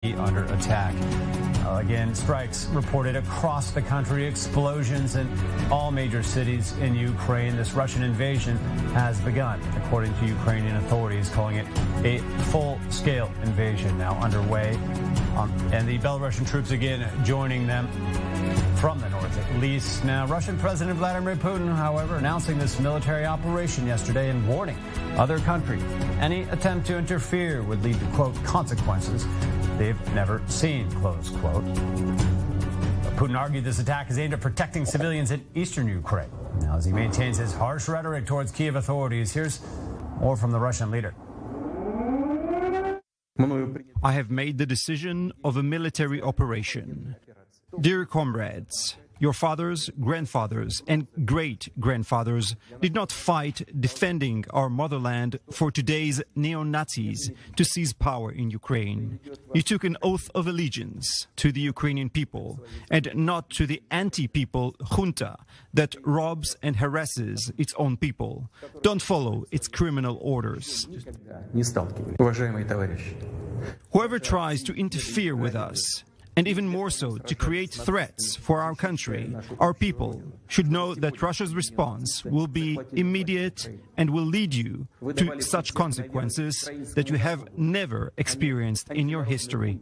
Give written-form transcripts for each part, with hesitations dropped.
under attack. Again, strikes reported across the country, explosions in all major cities in Ukraine. This Russian invasion has begun, according to Ukrainian authorities, calling it a full-scale invasion now underway. And the Belarusian troops again joining them from the north, at least. Now, Russian President Vladimir Putin, however, announcing this military operation yesterday and warning other countries any attempt to interfere would lead to, quote, consequences they've never seen, close quote. Putin argued this attack is aimed at protecting civilians in eastern Ukraine. Now, as he maintains his harsh rhetoric towards Kyiv authorities, here's more from the Russian leader. I have made the decision of a military operation. Dear comrades, your fathers, grandfathers, and great-grandfathers did not fight defending our motherland for today's neo-Nazis to seize power in Ukraine. You took an oath of allegiance to the Ukrainian people and not to the anti-people junta that robs and harasses its own people. Don't follow its criminal orders. Whoever tries to interfere with us, and even more so, to create threats for our country, our people should know that Russia's response will be immediate and will lead you to such consequences that you have never experienced in your history.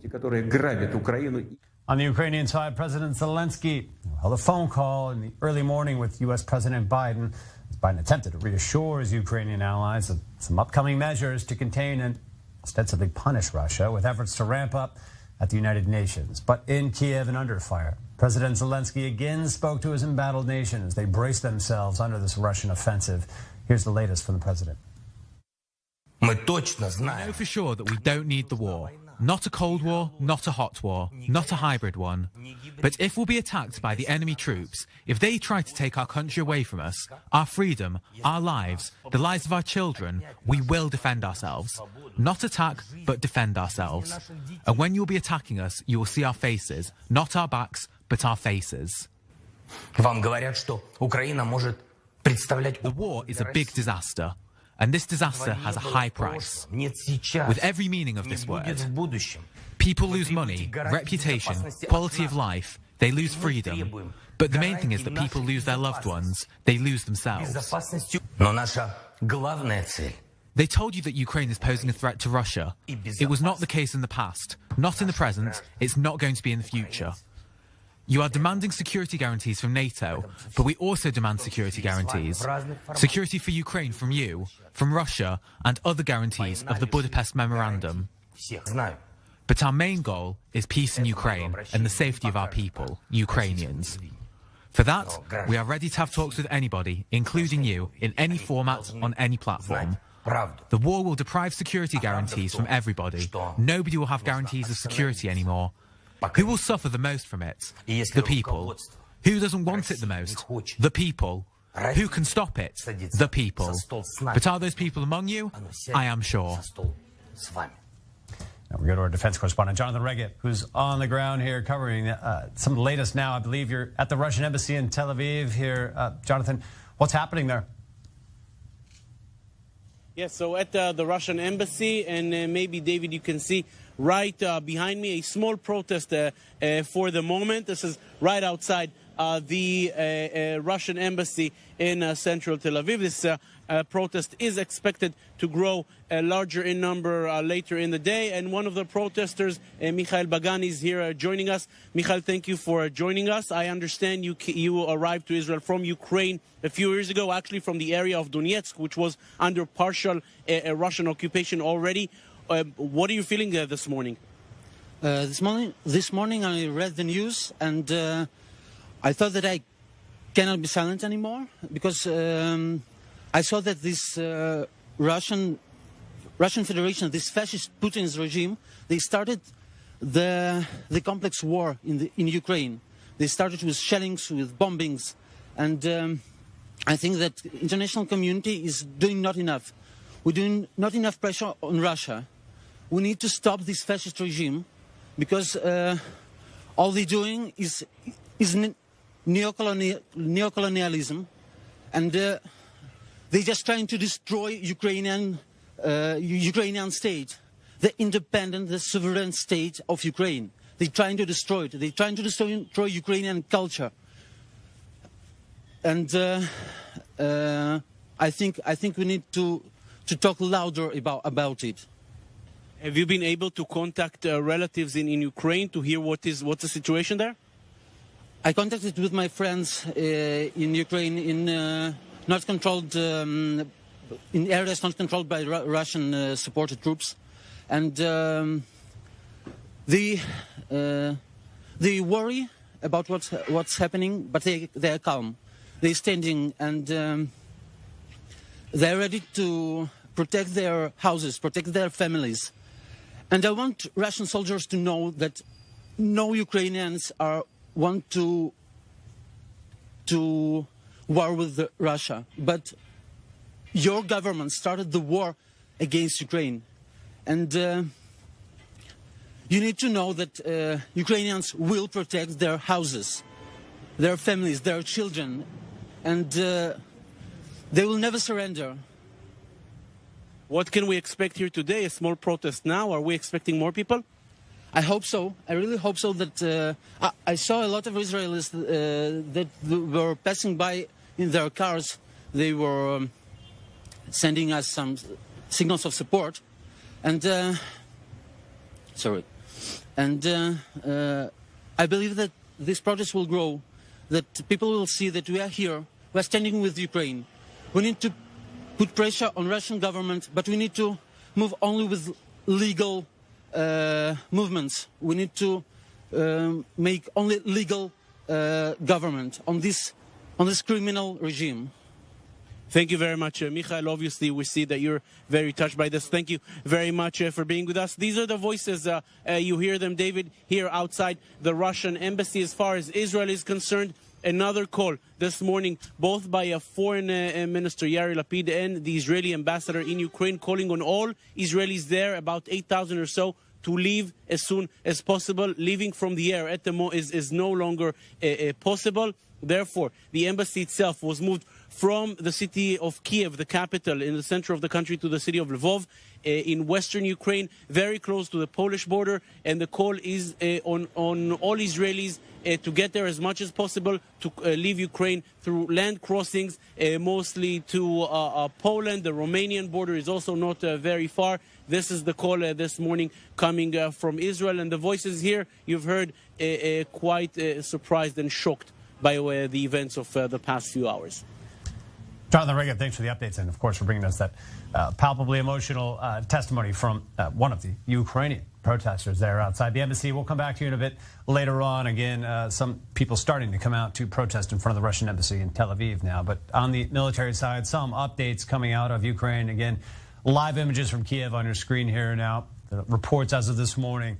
On the Ukrainian side, President Zelensky held a phone call in the early morning with U.S. President Biden. Biden attempted to reassure his Ukrainian allies of some upcoming measures to contain and ostensibly punish Russia, with efforts to ramp up at the United Nations. But in Kyiv and under fire, President Zelensky again spoke to his embattled nation as they brace themselves under this Russian offensive. Here's the latest from the president. We know for sure that we don't need the war. Not a cold war, not a hot war, not a hybrid one. But if we'll be attacked by the enemy troops, if they try to take our country away from us, our freedom, our lives, the lives of our children, we will defend ourselves. Not attack, but defend ourselves. And when you'll be attacking us, you will see our faces, not our backs, but our faces. The war is a big disaster. And this disaster has a high price. With every meaning of this word, people lose money, reputation, quality of life, they lose freedom. But the main thing is that people lose their loved ones, they lose themselves. They told you that Ukraine is posing a threat to Russia. It was not the case in the past, not in the present, it's not going to be in the future. You are demanding security guarantees from NATO, but we also demand security guarantees. Security for Ukraine from you, from Russia, and other guarantees of the Budapest Memorandum. But our main goal is peace in Ukraine and the safety of our people, Ukrainians. For that, we are ready to have talks with anybody, including you, in any format, on any platform. The war will deprive security guarantees from everybody. Nobody will have guarantees of security anymore. Who will suffer the most from it? The people. Who doesn't want it the most? The people. Who can stop it? The people. But are those people among you? I am sure. Now we go to our defense correspondent, Jonathan Reggett, who's on the ground here covering some of the latest now. I believe you're at the Russian embassy in Tel Aviv here. Jonathan, what's happening there? Yes, so at the Russian embassy, and maybe, David, you can see right behind me a small protest for the moment. This is right outside the Russian embassy in central Tel Aviv. This protest is expected to grow larger in number later in the day. And one of the protesters, Mikhail Bagani, is here joining us. Mikhail, thank you for joining us. I understand you arrived to Israel from Ukraine a few years ago, actually from the area of Donetsk, which was under partial Russian occupation already. What are you feeling this morning? This morning I read the news and I thought that I cannot be silent anymore because I saw that this Russian Federation, this fascist Putin's regime, they started the complex war in Ukraine. They started with shellings, with bombings, and I think that international community is doing not enough. We're doing not enough pressure on Russia. We need to stop this fascist regime because all they're doing is neocolonialism, and they're just trying to destroy Ukrainian state. the independent, the sovereign state of Ukraine. They're trying to destroy it. They're trying to destroy Ukrainian culture. And I think we need to talk louder about it. Have you been able to contact relatives in Ukraine to hear what's the situation there? I contacted with my friends in Ukraine in not controlled in areas not controlled by Russian supported troops, and they worry about what's happening, but they are calm. They're standing and they're ready to protect their houses, protect their families. And I want Russian soldiers to know that no Ukrainians want to war with Russia, but your government started the war against Ukraine, and you need to know that Ukrainians will protect their houses, their families, their children, and they will never surrender. What can we expect here today? A small protest now? Are we expecting more people? I hope so. I really hope so. That I saw a lot of Israelis that were passing by in their cars. They were sending us some signals of support, and I believe that this protest will grow. That people will see that we are here. We are standing with Ukraine. We need to put pressure on Russian government, but we need to move only with legal movements. We need to make only legal government on this criminal regime. Thank you very much, Michael. Obviously, we see that you're very touched by this. Thank you very much for being with us. These are the voices. You hear them, David, here outside the Russian embassy. As far as Israel is concerned, another call this morning, both by a foreign minister, Yair Lapid, and the Israeli ambassador in Ukraine, calling on all Israelis there, about 8,000 or so, to leave as soon as possible. Leaving from the air at the is no longer possible. Therefore, the embassy itself was moved from the city of Kyiv, the capital in the center of the country, to the city of Lvov in western Ukraine, very close to the Polish border. And the call is on all Israelis to get there as much as possible, to leave Ukraine through land crossings, mostly to Poland. The Romanian border is also not very far. This is the call this morning coming from Israel. And the voices here, you've heard, quite surprised and shocked by the events of the past few hours. Jonathan Reagan, thanks for the updates, and of course for bringing us that palpably emotional testimony from one of the Ukrainian protesters there outside the embassy. We'll come back to you in a bit later on. Again, some people starting to come out to protest in front of the Russian embassy in Tel Aviv now. But on the military side, some updates coming out of Ukraine. Again, live images from Kyiv on your screen here now. The reports as of this morning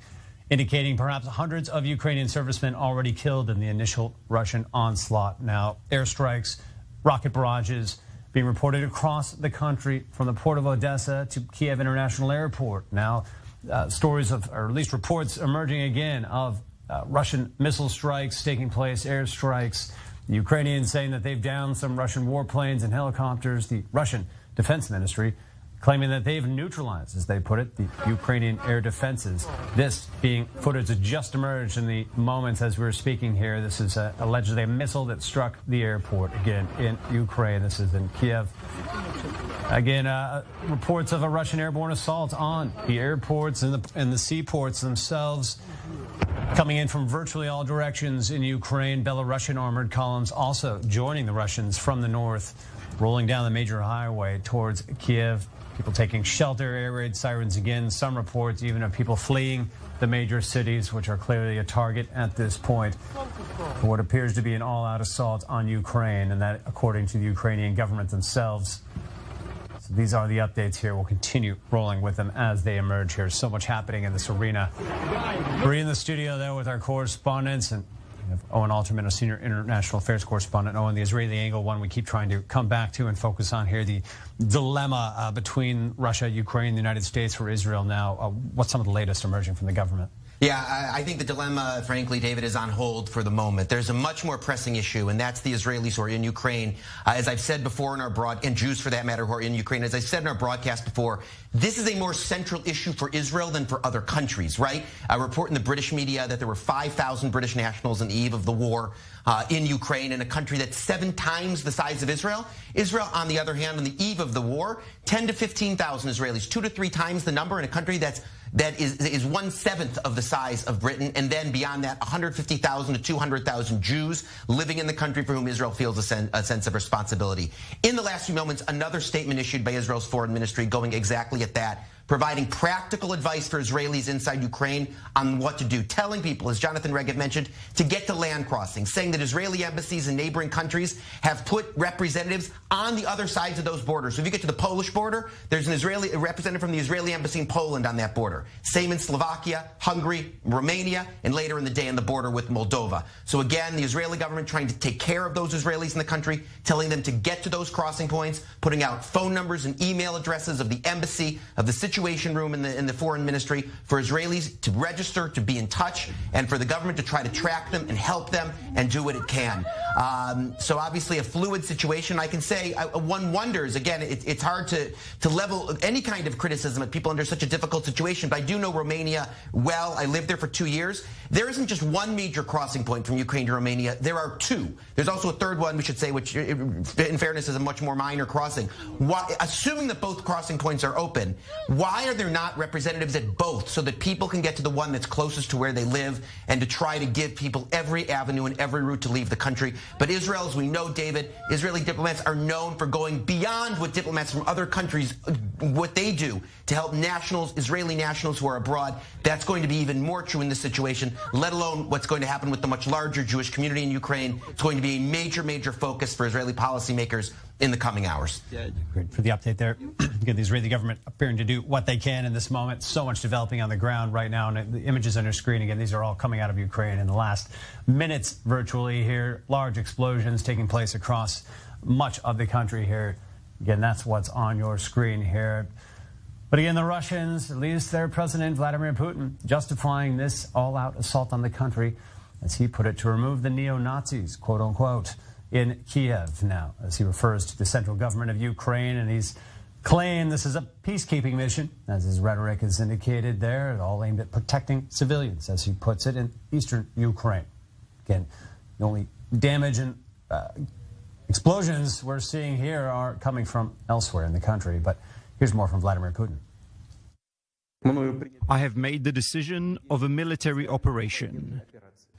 indicating perhaps hundreds of Ukrainian servicemen already killed in the initial Russian onslaught. Now, airstrikes, rocket barrages being reported across the country from the port of Odessa to Kyiv International Airport. Now, stories of, or at least reports emerging again of Russian missile strikes taking place, airstrikes. The Ukrainians saying that they've downed some Russian warplanes and helicopters. The Russian Defense Ministry claiming that they've neutralized, as they put it, the Ukrainian air defenses. This being footage that just emerged in the moments as we were speaking here. This is allegedly a missile that struck the airport, again, in Ukraine. This is in Kyiv. Again, reports of a Russian airborne assault on the airports and the seaports themselves, coming in from virtually all directions in Ukraine. Belarusian armored columns also joining the Russians from the north, rolling down the major highway towards Kyiv. People taking shelter, air raid sirens again. Some reports even of people fleeing the major cities, which are clearly a target at this point for what appears to be an all-out assault on Ukraine, and that according to the Ukrainian government themselves. So these are the updates here. We'll continue rolling with them as they emerge here. So much happening in this arena. We're in the studio there with our correspondents, and Owen Alterman, a senior international affairs correspondent. Owen, the Israeli angle, one we keep trying to come back to and focus on here, the dilemma between Russia, Ukraine, the United States for Israel now. What's some of the latest emerging from the government? Yeah, I think the dilemma, frankly, David, is on hold for the moment. There's a much more pressing issue, and that's the Israelis who are in Ukraine. As I've said before in our and Jews for that matter who are in Ukraine, as I said in our broadcast before, this is a more central issue for Israel than for other countries, right? I report in the British media that there were 5,000 British nationals on the eve of the war in Ukraine, in a country that's 7 times the size of Israel. Israel, on the other hand, on the eve of the war, 10 to 15,000 Israelis, 2 to 3 times the number in a country that is 1/7 of the size of Britain, and then beyond that, 150,000 to 200,000 Jews living in the country for whom Israel feels a sense of responsibility. In the last few moments, another statement issued by Israel's foreign ministry going exactly at that, providing practical advice for Israelis inside Ukraine on what to do, telling people, as Jonathan Regev mentioned, to get to land crossings, saying that Israeli embassies in neighboring countries have put representatives on the other sides of those borders. So if you get to the Polish border, there's a representative from the Israeli embassy in Poland on that border. Same in Slovakia, Hungary, Romania, and later in the day on the border with Moldova. So again, the Israeli government trying to take care of those Israelis in the country, telling them to get to those crossing points, putting out phone numbers and email addresses of the embassy, of the situation room in the foreign ministry for Israelis to register, to be in touch, and for the government to try to track them and help them and do what it can. So obviously a fluid situation. I can say one wonders, again, it's hard to level any kind of criticism at people under such a difficult situation, but I do know Romania well. I lived there for 2 years. There isn't just one major crossing point from Ukraine to Romania. There are 2. There's also a third one, we should say, which in fairness is a much more minor crossing. Assuming that both crossing points are open, why are there not representatives at both so that people can get to the one that's closest to where they live and to try to give people every avenue and every route to leave the country? But Israel, as we know, David, Israeli diplomats are known for going beyond what diplomats from other countries, what they do to help nationals, Israeli nationals who are abroad. That's going to be even more true in this situation, let alone what's going to happen with the much larger Jewish community in Ukraine. It's going to be a major, major focus for Israeli policymakers in the coming hours. Yeah, great for the update there. Again, the Israeli government appearing to do what they can in this moment. So much developing on the ground right now. And the images on your screen, again, these are all coming out of Ukraine in the last minutes virtually here. Large explosions taking place across much of the country here. Again, that's what's on your screen here. But again, the Russians, at least their president, Vladimir Putin, justifying this all-out assault on the country, as he put it, to remove the neo-Nazis, quote unquote, in Kyiv now, as he refers to the central government of Ukraine, and he's claimed this is a peacekeeping mission, as his rhetoric has indicated there, all aimed at protecting civilians, as he puts it, in eastern Ukraine. Again, the only damage and explosions we're seeing here are coming from elsewhere in the country, but here's more from Vladimir Putin. I have made the decision of a military operation.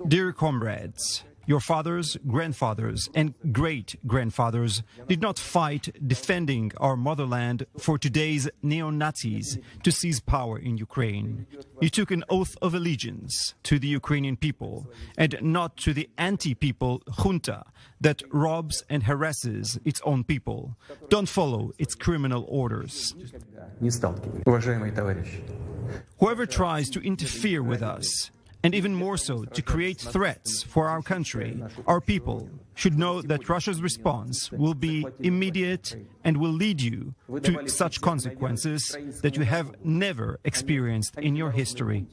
Dear comrades, your fathers, grandfathers, and great-grandfathers did not fight defending our motherland for today's neo-Nazis to seize power in Ukraine. You took an oath of allegiance to the Ukrainian people and not to the anti-people junta that robs and harasses its own people. Don't follow its criminal orders. Whoever tries to interfere with us, and even more so, to create threats for our country, our people, should know that Russia's response will be immediate and will lead you to such consequences that you have never experienced in your history.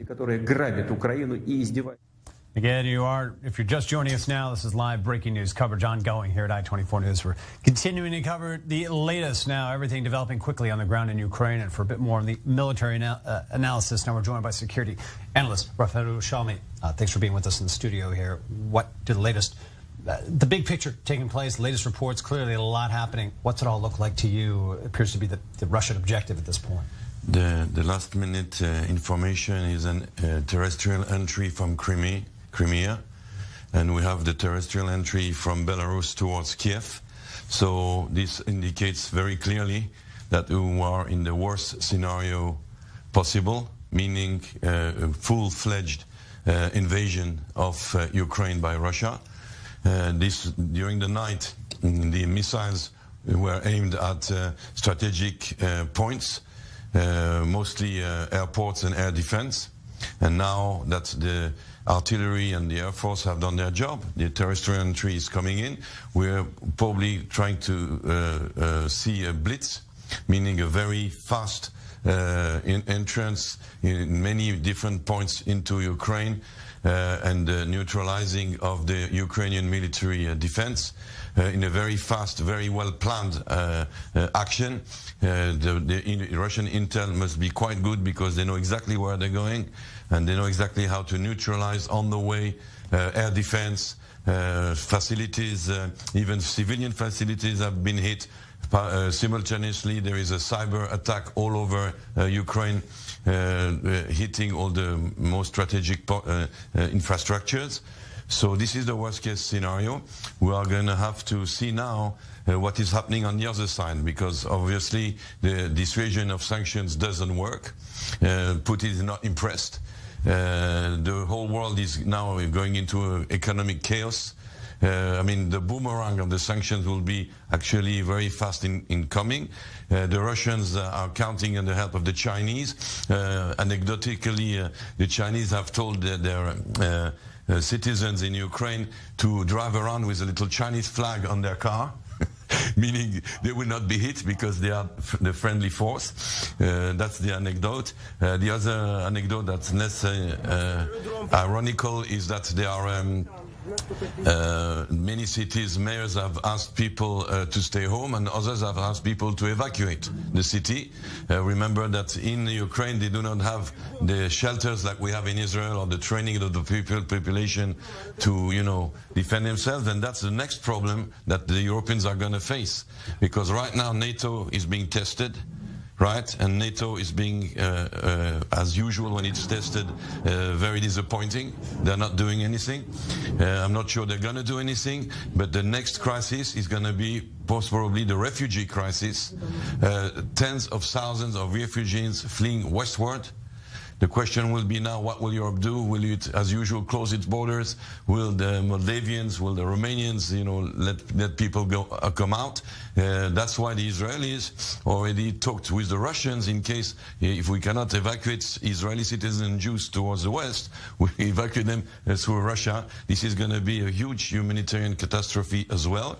Again, if you're just joining us now, this is live breaking news coverage ongoing here at I-24 News. We're continuing to cover the latest now, everything developing quickly on the ground in Ukraine. And for a bit more on the military analysis, now we're joined by security analyst Rafael Shalmi. Thanks for being with us in the studio here. What did the latest, the big picture taking place, latest reports, clearly a lot happening. What's it all look like to you? It appears to be the Russian objective at this point. The last minute information is a terrestrial entry from Crimea, and we have the terrestrial entry from Belarus towards Kyiv. So this indicates very clearly that we are in the worst scenario possible, meaning a full-fledged invasion of Ukraine by Russia. During the night, the missiles were aimed at strategic points, mostly airports and air defense. And now that the artillery and the Air Force have done their job, the terrestrial entry is coming in, we're probably trying to see a blitz, meaning a very fast entrance in many different points into Ukraine and neutralizing of the Ukrainian military defense in a very fast, very well planned action. The Russian intel must be quite good because they know exactly where they're going and they know exactly how to neutralize on the way air defense facilities, even civilian facilities have been hit. Simultaneously, there is a cyber attack all over Ukraine, hitting all the most strategic infrastructures. So this is the worst case scenario. We are going to have to see now what is happening on the other side, because obviously the dissuasion of sanctions doesn't work. Putin is not impressed. The whole world is now going into economic chaos. I mean, the boomerang of the sanctions will be actually very fast in coming. The Russians are counting on the help of the Chinese. Anecdotically, the Chinese have told their citizens in Ukraine to drive around with a little Chinese flag on their car, meaning they will not be hit because they are the friendly force. That's the anecdote. The other anecdote that's less ironical is that there are many cities, mayors have asked people to stay home, and others have asked people to evacuate the city. Remember that in Ukraine they do not have the shelters like we have in Israel, or the training of the population to, defend themselves. And that's the next problem that the Europeans are going to face, because right now NATO is being tested. Right, and NATO is being, as usual when it's tested, very disappointing. They're not doing anything. I'm not sure they're going to do anything, but the next crisis is going to be most probably the refugee crisis. Tens of thousands of refugees fleeing westward. The question will be now, what will Europe do? Will it, as usual, close its borders? Will the Moldavians, will the Romanians, let people come out? That's why the Israelis already talked with the Russians in case, if we cannot evacuate Israeli citizens and Jews towards the west, we evacuate them through Russia. This is going to be a huge humanitarian catastrophe as well.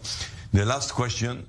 The last question,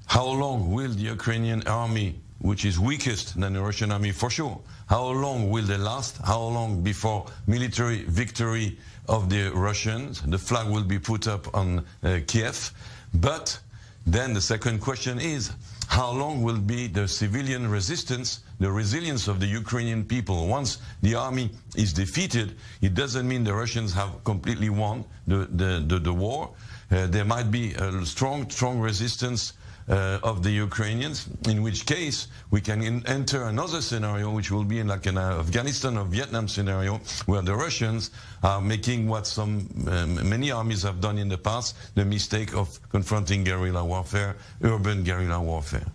how long will the Ukrainian army, which is weakest than the Russian army for sure, how long will they last? How long before military victory of the Russians? The flag will be put up on Kyiv. But then the second question is, how long will be the civilian resistance, the resilience of the Ukrainian people? Once the army is defeated, it doesn't mean the Russians have completely won the war. There might be a strong resistance of the Ukrainians, in which case we can enter another scenario, which will be like an Afghanistan or Vietnam scenario, where the Russians are making what many armies have done in the past, the mistake of confronting guerrilla warfare, urban guerrilla warfare.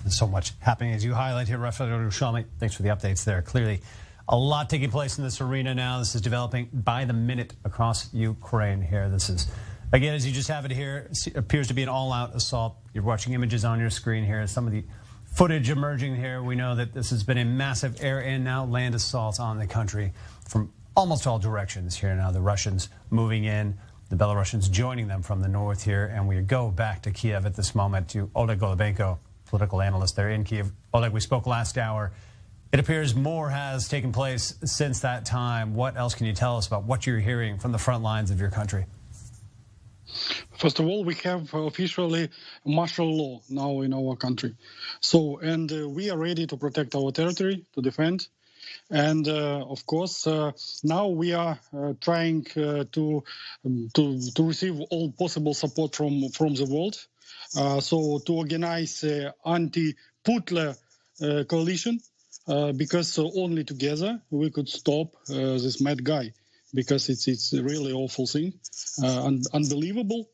There's so much happening, as you highlight here, Rafael Yerushalmi. Thanks for the updates there. Clearly, a lot taking place in this arena now. This is developing by the minute across Ukraine here. This is, again, as you just have it here, appears to be an all-out assault. You're watching images on your screen here. Some of the footage emerging here. We know that this has been a massive air and now land assault on the country from almost all directions here now. The Russians moving in, the Belarusians joining them from the north here. And we go back to Kyiv at this moment to Oleg Golubenko, political analyst there in Kyiv. Oleg, we spoke last hour. It appears more has taken place since that time. What else can you tell us about what you're hearing from the front lines of your country? First of all, we have officially martial law now in our country. So, and we are ready to protect our territory, to defend. And of course, now we are trying to receive all possible support from the world. So to organize anti-Putler coalition, because only together we could stop this mad guy. Because it's a really awful thing, unbelievable.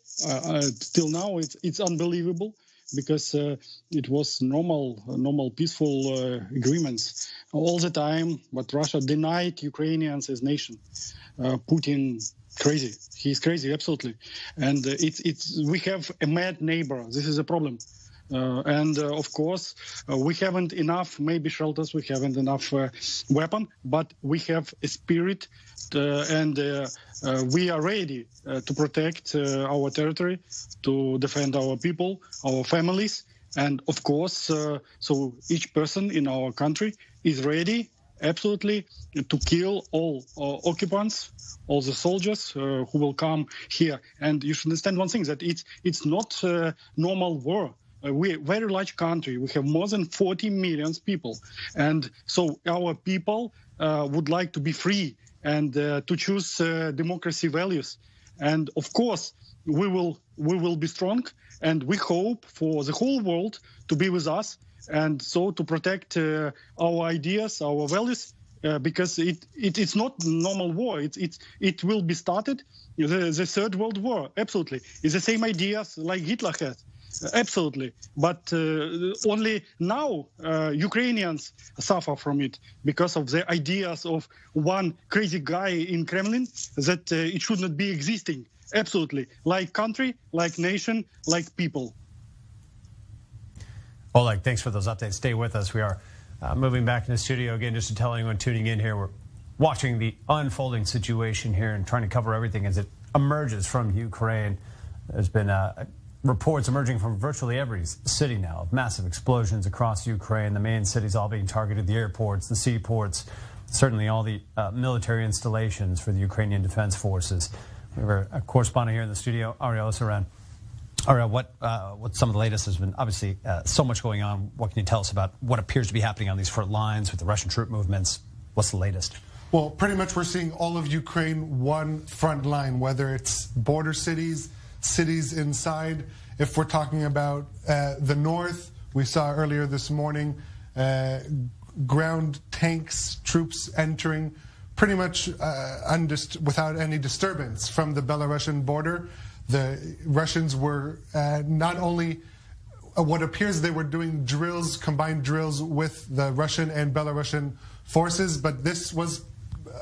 Till now, it's unbelievable because it was normal, peaceful agreements all the time. But Russia denied Ukrainians as nation. Putin crazy. He's crazy, absolutely. And we have a mad neighbor. This is a problem. And of course, we haven't enough, maybe shelters, we haven't enough weapon, but we have a spirit and we are ready to protect our territory, to defend our people, our families, And of course, so each person in our country is ready, absolutely, to kill all occupants, all the soldiers who will come here. And you should understand one thing, that it's not a normal war. We're a very large country. We have more than 40 million people. And so our people would like to be free and to choose democracy values. And of course, we will be strong, and we hope for the whole world to be with us, and so to protect our ideas, our values, because it's not normal war. It will be started, the Third World War. Absolutely, it's the same ideas like Hitler had. Absolutely, but only now Ukrainians suffer from it because of the ideas of one crazy guy in Kremlin that it should not be existing. Absolutely, like country, like nation, like people. Oleg, thanks for those updates. Stay with us. We are moving back in the studio again, just to tell anyone tuning in here, we're watching the unfolding situation here and trying to cover everything as it emerges from Ukraine. There's been reports emerging from virtually every city now of massive explosions across Ukraine. The main cities all being targeted, the airports, the seaports, certainly all the military installations for the Ukrainian Defense Forces. We have a correspondent here in the studio, Ariel Saran. Ariel, what some of the latest has been? Obviously, so much going on. What can you tell us about what appears to be happening on these front lines with the Russian troop movements? What's the latest? Well, pretty much we're seeing all of Ukraine one front line, whether it's border cities, cities inside. If we're talking about the north, we saw earlier this morning ground tanks, troops entering pretty much without any disturbance from the Belarusian border. The Russians were not only what appears they were doing drills, combined drills with the Russian and Belarusian forces, but this was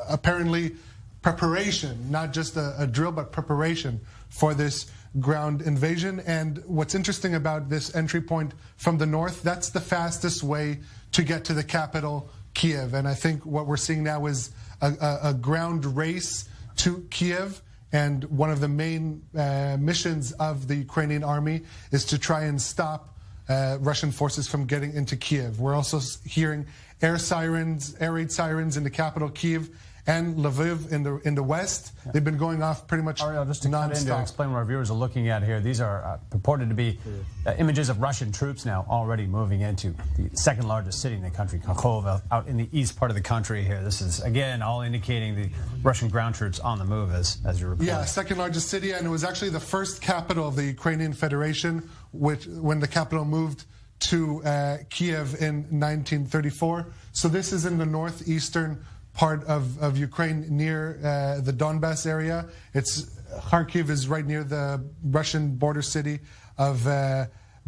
apparently preparation, not just a drill, but preparation for this ground invasion. And what's interesting about this entry point from the north, that's the fastest way to get to the capital, Kyiv. And I think what we're seeing now is a ground race to Kyiv. And one of the main missions of the Ukrainian army is to try and stop Russian forces from getting into Kyiv. We're also hearing air raid sirens in the capital, Kyiv, and Lviv in the west. Yeah. They've been going off pretty much Ariel, just to cut in to explain what our viewers are looking at here, these are purported to be images of Russian troops now already moving into the second largest city in the country, Kyiv, out in the east part of the country here. This is, again, all indicating the Russian ground troops on the move, as you're reporting. Yeah, second largest city, and it was actually the first capital of the Ukrainian Federation, when the capital moved to Kyiv in 1934. So this is in the northeastern part of Ukraine, near the Donbass area. Kharkiv is right near the Russian border city of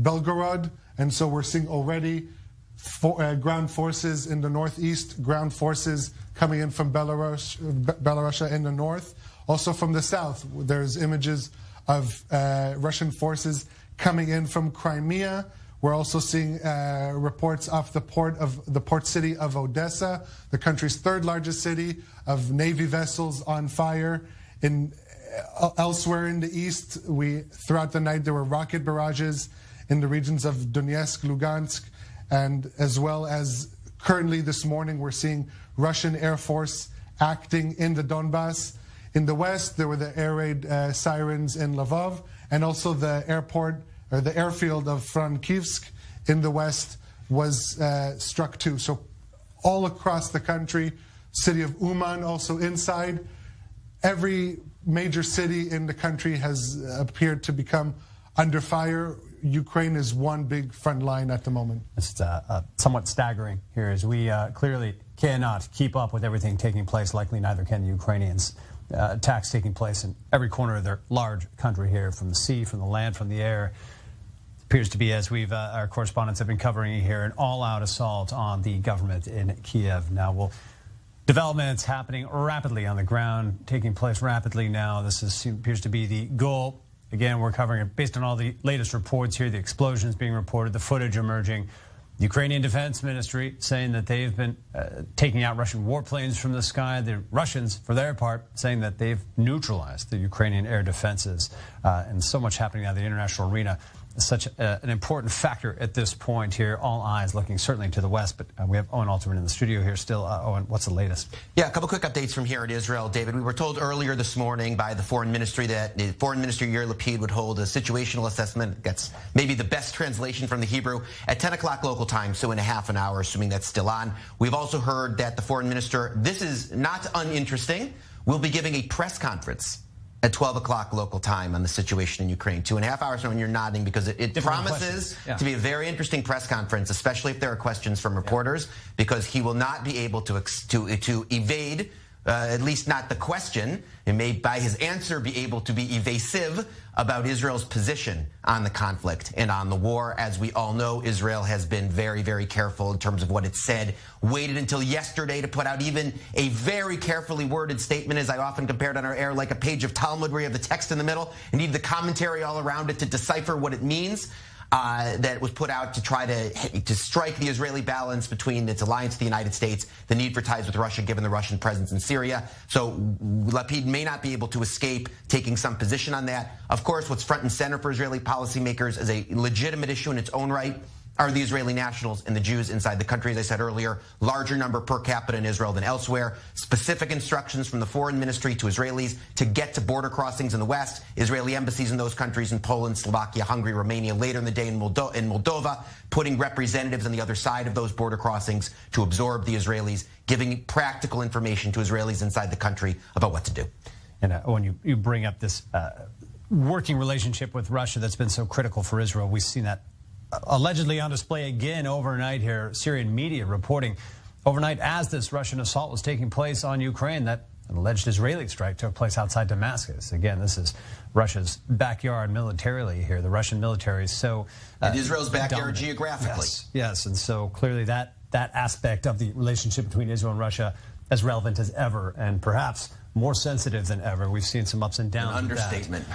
Belgorod, and so we're seeing already ground forces in the northeast, ground forces coming in from Belarus in the north. Also from the south, there's images of Russian forces coming in from Crimea. We're also seeing reports off the port city of Odessa, the country's third largest city, of Navy vessels on fire. Elsewhere in the east, throughout the night there were rocket barrages in the regions of Donetsk, Lugansk, and as well as currently this morning we're seeing Russian Air Force acting in the Donbass. In the west, there were the air raid sirens in Lvov, and also the airfield of Frankivsk in the west was struck too. So all across the country, city of Uman also inside, every major city in the country has appeared to become under fire. Ukraine is one big front line at the moment. It's somewhat staggering here, as we clearly cannot keep up with everything taking place. Likely neither can the Ukrainians. Attacks taking place in every corner of their large country here, from the sea, from the land, from the air. Appears to be, as our correspondents have been covering here, an all-out assault on the government in Kyiv. Now, developments happening rapidly on the ground, taking place rapidly now. This appears to be the goal. Again, we're covering it based on all the latest reports here, the explosions being reported, the footage emerging. The Ukrainian Defense Ministry saying that they've been taking out Russian warplanes from the sky. The Russians, for their part, saying that they've neutralized the Ukrainian air defenses. And so much happening now in the international arena. such an important factor at this point here. All eyes looking certainly to the west, but we have Owen Alterman in the studio here still. Owen, what's the latest? Yeah, a couple quick updates from here in Israel, David. We were told earlier this morning by the Foreign Ministry that the Foreign Minister Yair Lapid would hold a situational assessment. That's maybe the best translation from the Hebrew at 10 o'clock local time, so in a half an hour, assuming that's still on. We've also heard that the Foreign Minister, this is not uninteresting, will be giving a press conference at 12 o'clock local time on the situation in Ukraine. 2.5 hours from when you're nodding, because it promises to be a very interesting press conference, especially if there are questions from reporters, because he will not be able to evade, at least not the question. It may, by his answer, be able to be evasive about Israel's position on the conflict and on the war. As we all know, Israel has been very, very careful in terms of what it said, waited until yesterday to put out even a very carefully worded statement, as I often compared on our air, like a page of Talmud where you have the text in the middle and need the commentary all around it to decipher what it means. That was put out to try to strike the Israeli balance between its alliance to the United States, the need for ties with Russia given the Russian presence in Syria. So Lapid may not be able to escape taking some position on that. Of course, what's front and center for Israeli policymakers is a legitimate issue in its own right are the Israeli nationals and the Jews inside the country. As I said earlier, larger number per capita in Israel than elsewhere. Specific instructions from the foreign ministry to Israelis to get to border crossings in the West. Israeli embassies in those countries in Poland, Slovakia, Hungary, Romania, later in the day in Moldova, putting representatives on the other side of those border crossings to absorb the Israelis, giving practical information to Israelis inside the country about what to do. And when you bring up this working relationship with Russia that's been so critical for Israel, we've seen that allegedly on display again overnight here. Syrian media reporting overnight as this Russian assault was taking place on Ukraine that an alleged Israeli strike took place outside Damascus. Again, this is Russia's backyard militarily here. The Russian military is so and Israel's backyard dominant. Geographically. Yes, and so clearly that aspect of the relationship between Israel and Russia as relevant as ever, and perhaps more sensitive than ever. We've seen some ups and downs. An understatement.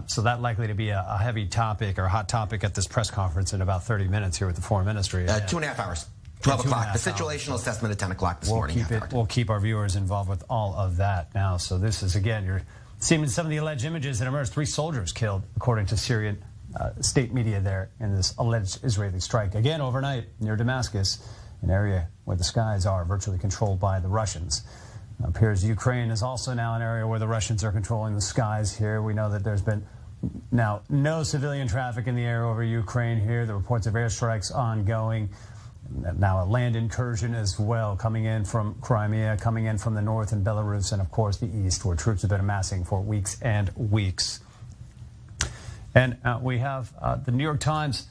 So that likely to be a heavy topic or hot topic at this press conference in about 30 minutes here with the foreign ministry. 2.5 hours. 12 o'clock. The situational assessment at 10 o'clock this morning. We'll keep our viewers involved with all of that now. So this is, again, you're seeing some of the alleged images that emerged. 3 soldiers killed, according to Syrian state media there in this alleged Israeli strike. Again, overnight near Damascus, an area where the skies are virtually controlled by the Russians. It appears Ukraine is also now an area where the Russians are controlling the skies here. We know that there's been now no civilian traffic in the air over Ukraine here. The reports of airstrikes ongoing. Now a land incursion as well coming in from Crimea, coming in from the north and Belarus, and of course the east, where troops have been amassing for weeks and weeks. And we have the New York Times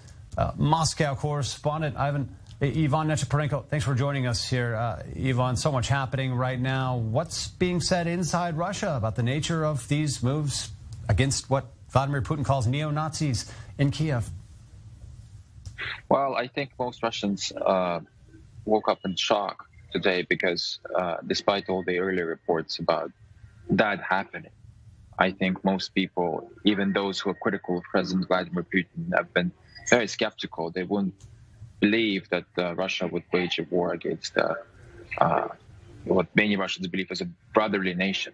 Moscow correspondent Ivan Necheparenko, thanks for joining us here. Ivan, so much happening right now. What's being said inside Russia about the nature of these moves against what Vladimir Putin calls neo-Nazis in Kyiv? Well, I think most Russians woke up in shock today because despite all the earlier reports about that happening, I think most people, even those who are critical of President Vladimir Putin, have been very skeptical. They wouldn't believe that Russia would wage a war against what many Russians believe is a brotherly nation.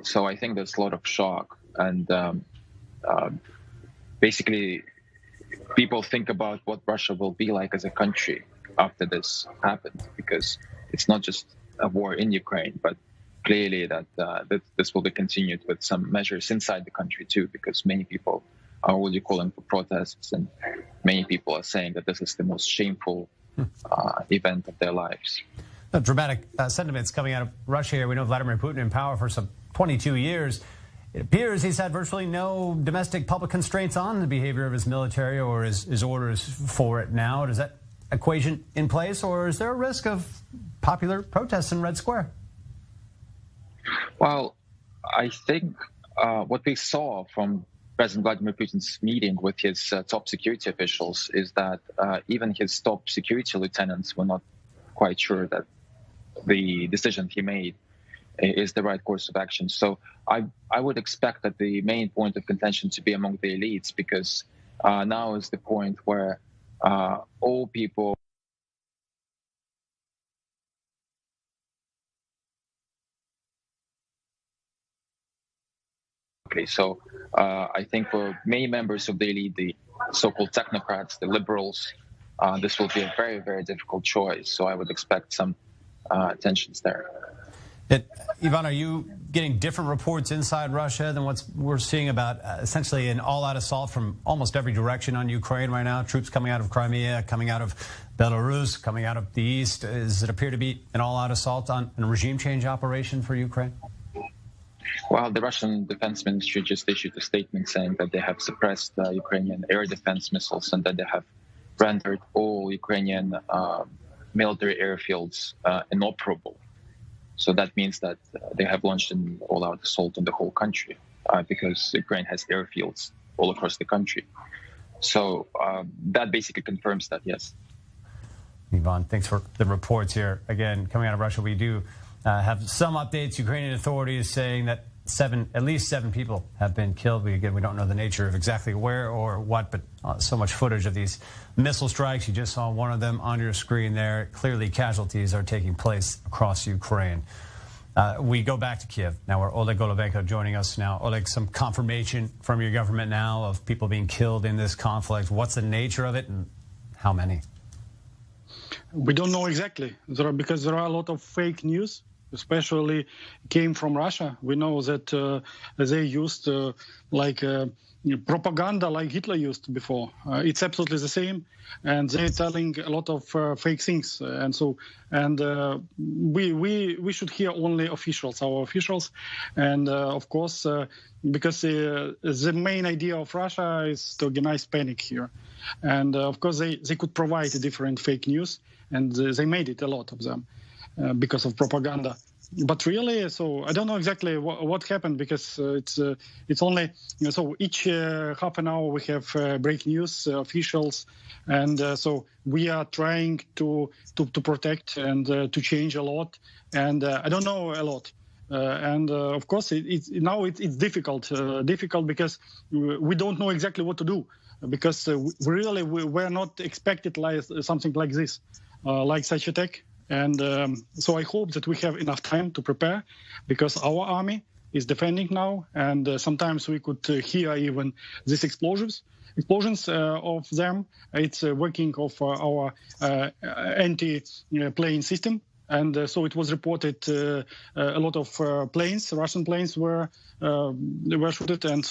So I think there's a lot of shock. And basically, people think about what Russia will be like as a country after this happens, because it's not just a war in Ukraine, but clearly that this will be continued with some measures inside the country too, because many people are already calling for protests, and many people are saying that this is the most shameful event of their lives. Dramatic sentiments coming out of Russia here. We know Vladimir Putin in power for some 22 years. It appears he's had virtually no domestic public constraints on the behavior of his military or his orders for it now. Is that equation in place, or is there a risk of popular protests in Red Square? Well, I think what we saw from President Vladimir Putin's meeting with his top security officials is that even his top security lieutenants were not quite sure that the decision he made is the right course of action. So I would expect that the main point of contention to be among the elites, because now is the point where all people Okay, so I think for many members of the elite, the so-called technocrats, the liberals, this will be a very, very difficult choice. So I would expect some tensions there. Ivan, are you getting different reports inside Russia than what we're seeing about essentially an all-out assault from almost every direction on Ukraine right now? Troops coming out of Crimea, coming out of Belarus, coming out of the east. Does it appear to be an all-out assault on a regime change operation for Ukraine? Well, the Russian Defense Ministry just issued a statement saying that they have suppressed Ukrainian air defense missiles and that they have rendered all Ukrainian military airfields inoperable. So that means that they have launched an all-out assault on the whole country because Ukraine has airfields all across the country. So that basically confirms that, yes. Ivan, thanks for the reports here. Again, coming out of Russia, we do have some updates. Ukrainian authorities saying that at least seven people have been killed. We don't know the nature of exactly where or what, but so much footage of these missile strikes. You just saw one of them on your screen there. Clearly, casualties are taking place across Ukraine. We go back to Kyiv now, where Oleg Golobenko joining us now. Oleg, some confirmation from your government now of people being killed in this conflict. What's the nature of it and how many? We don't know exactly because there are a lot of fake news, especially came from Russia. We know that they used propaganda like Hitler used before. It's absolutely the same, and they're telling a lot of fake things. We should hear only officials, our officials, and of course, because the main idea of Russia is to organize panic here, and of course they could provide different fake news, and they made it a lot of them. Because of propaganda, but really, so I don't know exactly what happened because it's only so each half an hour we have breaking news officials, and so we are trying to protect and to change a lot, and I don't know a lot. Of course, it's difficult because we don't know exactly what to do because we're not expected like something like this, like such attack. And so I hope that we have enough time to prepare because our army is defending now. And sometimes we could hear even these explosions of them. It's working of our anti-plane system. And so it was reported a lot of Russian planes were shot, and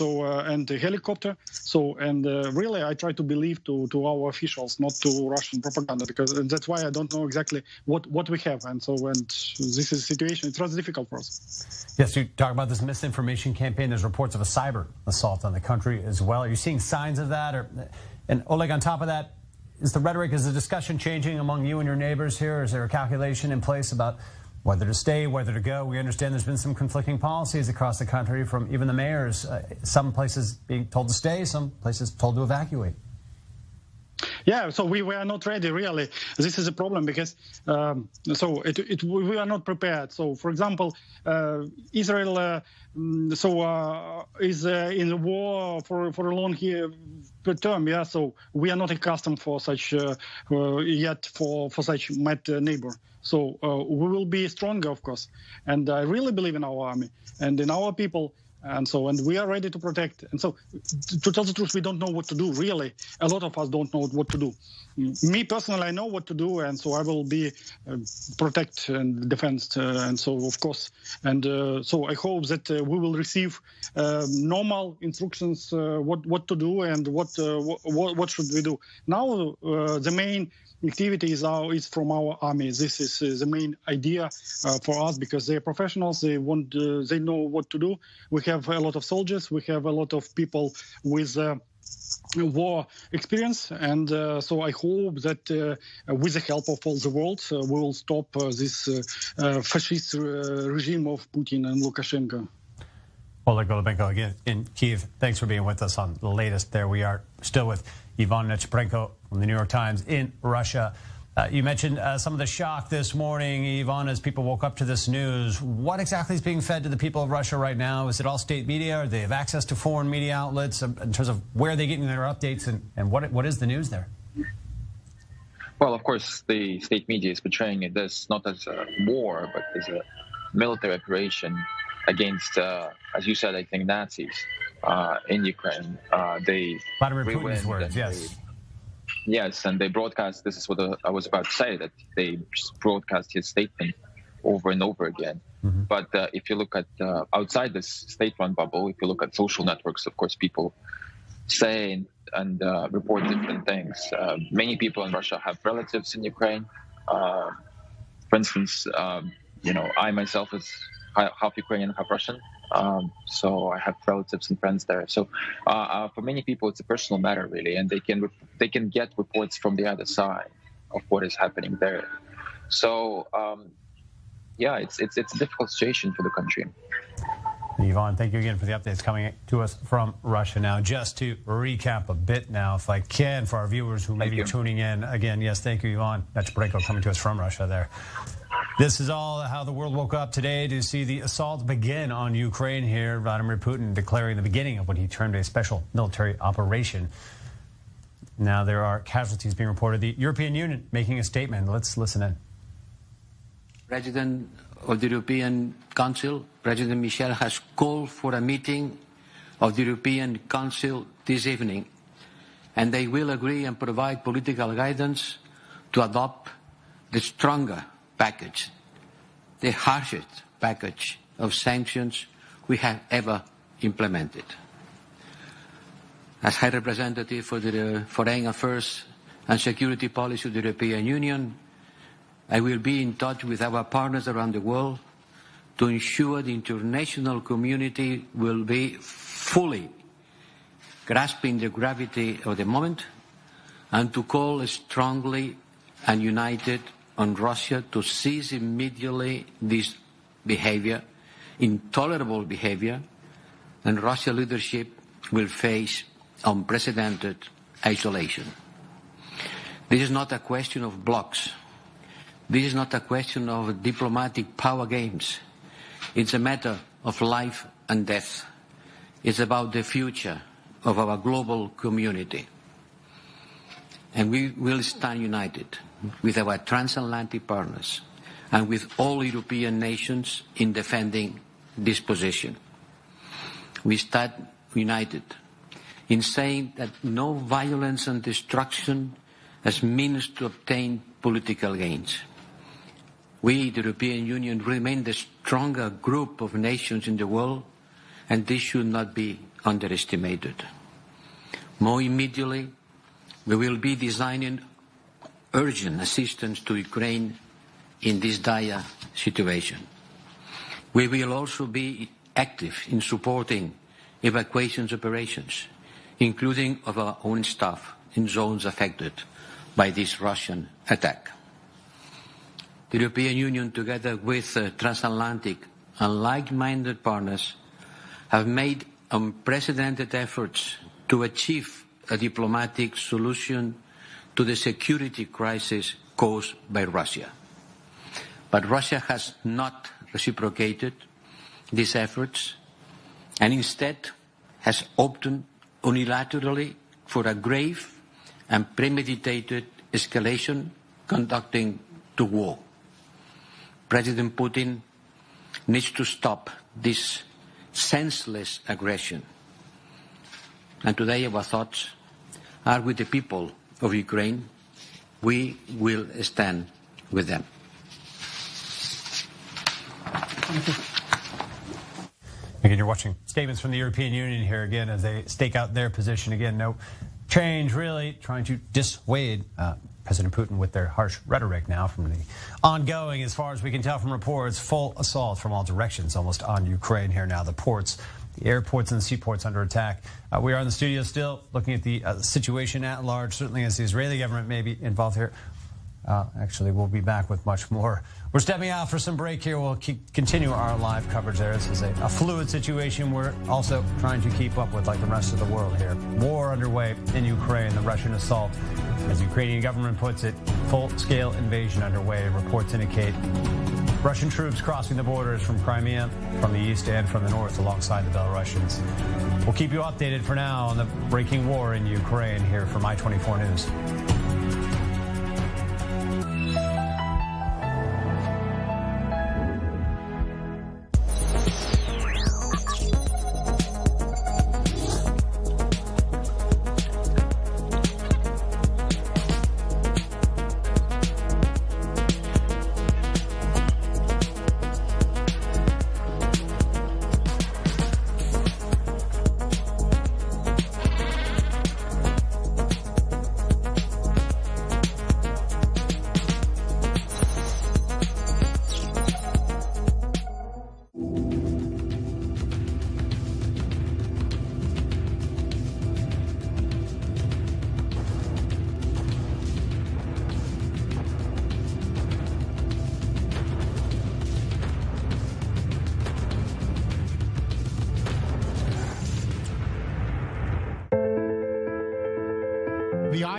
the helicopter. Really, I try to believe to our officials, not to Russian propaganda, because that's why I don't know exactly what we have. And this is a situation. It's rather difficult for us. Yes, you talk about this misinformation campaign. There's reports of a cyber assault on the country as well. Are you seeing signs of that? And Oleg, on top of that, is the discussion changing among you and your neighbors here? Is there a calculation in place about whether to stay, whether to go? We understand there's been some conflicting policies across the country from even the mayors. Some places being told to stay, some places told to evacuate. Yeah, so we were not ready, really. This is a problem because we are not prepared. So, for example, Israel is in the war for a long term. Yeah, so we are not accustomed for such yet for such mad neighbor. So we will be stronger, of course. And I really believe in our army and in our people. And we are ready to protect. And so, to tell the truth, we don't know what to do, really. A lot of us don't know what to do. Me, personally, I know what to do, and so I will be protect and defend. Of course. And so I hope that we will receive normal instructions what to do and what should we do. Now, the main activity is from our army. This is the main idea for us because they are professionals. They know what to do. We have a lot of soldiers. We have a lot of people with war experience, and so I hope that with the help of all the world, we will stop this fascist regime of Putin and Lukashenko. Oleg Golobenko again in Kyiv. Thanks for being with us on the latest. There we are, still with Ivan Necheprenko from the New York Times in Russia. You mentioned some of the shock this morning, Ivan, as people woke up to this news. What exactly is being fed to the people of Russia right now? Is it all state media? Or do they have access to foreign media outlets in terms of where they're getting their updates and what is the news there? Well, of course, the state media is portraying this not as a war, but as a military operation against, as you said, I think, Nazis. in Ukraine. They Vladimir Putin's rewind words, and yes. Yes, and they broadcast. This is what I was about to say. That they broadcast his statement over and over again. Mm-hmm. But if you look at outside this state-run bubble, if you look at social networks, of course, people say and report different things. Many people in Russia have relatives in Ukraine. For instance, I myself is half Ukrainian, half Russian. So I have relatives and friends there. So for many people, it's a personal matter, really, and they can get reports from the other side of what is happening there. So it's a difficult situation for the country. Yvonne, thank you again for the updates coming to us from Russia now. Just to recap a bit now, if I can, for our viewers who may be tuning in. Again, yes, thank you, Yvonne. That's Breko coming to us from Russia there. This is all how the world woke up today to see the assault begin on Ukraine here. Vladimir Putin declaring the beginning of what he termed a special military operation. Now there are casualties being reported. The European Union making a statement. Let's listen in. President of the European Council, President Michel, has called for a meeting of the European Council this evening, and they will agree and provide political guidance to adopt the stronger package, the harshest package of sanctions we have ever implemented. As High Representative for the Foreign Affairs and Security Policy of the European Union, I will be in touch with our partners around the world to ensure the international community will be fully grasping the gravity of the moment and to call strongly and united on Russia to cease immediately this behavior, intolerable behavior, and Russian leadership will face unprecedented isolation. This is not a question of blocks. This is not a question of diplomatic power games. It's a matter of life and death. It's about the future of our global community. And we will stand united with our transatlantic partners and with all European nations in defending this position. We stand united in saying that no violence and destruction as means to obtain political gains. We, the European Union, remain the stronger group of nations in the world, and this should not be underestimated. More immediately, we will be designing urgent assistance to Ukraine in this dire situation. We will also be active in supporting evacuation operations, including of our own staff in zones affected by this Russian attack. The European Union, together with transatlantic and like-minded partners, have made unprecedented efforts to achieve a diplomatic solution to the security crisis caused by Russia. But Russia has not reciprocated these efforts and instead has opted unilaterally for a grave and premeditated escalation, conducting to war. President Putin needs to stop this senseless aggression. And today our thoughts are with the people of Ukraine. We will stand with them. Again, you're watching statements from the European Union here again as they stake out their position. Again, no change really, trying to dissuade President Putin with their harsh rhetoric now from the ongoing, as far as we can tell from reports, full assault from all directions almost on Ukraine here now. The ports, the airports and the seaports under attack. We are in the studio still looking at the situation at large, certainly as the Israeli government may be involved here. Actually, we'll be back with much more. We're stepping out for some break here. We'll continue our live coverage there. This is a fluid situation we're also trying to keep up with like the rest of the world here. War underway in Ukraine, the Russian assault. As the Ukrainian government puts it, full-scale invasion underway. Reports indicate Russian troops crossing the borders from Crimea, from the east and from the north alongside the Belarusians. We'll keep you updated for now on the breaking war in Ukraine here from I-24 News.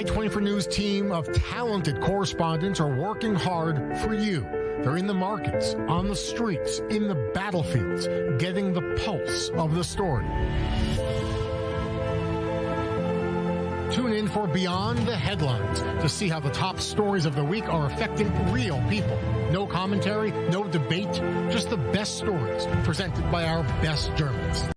the 24 News team of talented correspondents are working hard for you. They're in the markets, on the streets, in the battlefields, getting the pulse of the story. Tune in for Beyond the Headlines to see how the top stories of the week are affecting real people. No commentary, no debate, just the best stories presented by our best journalists.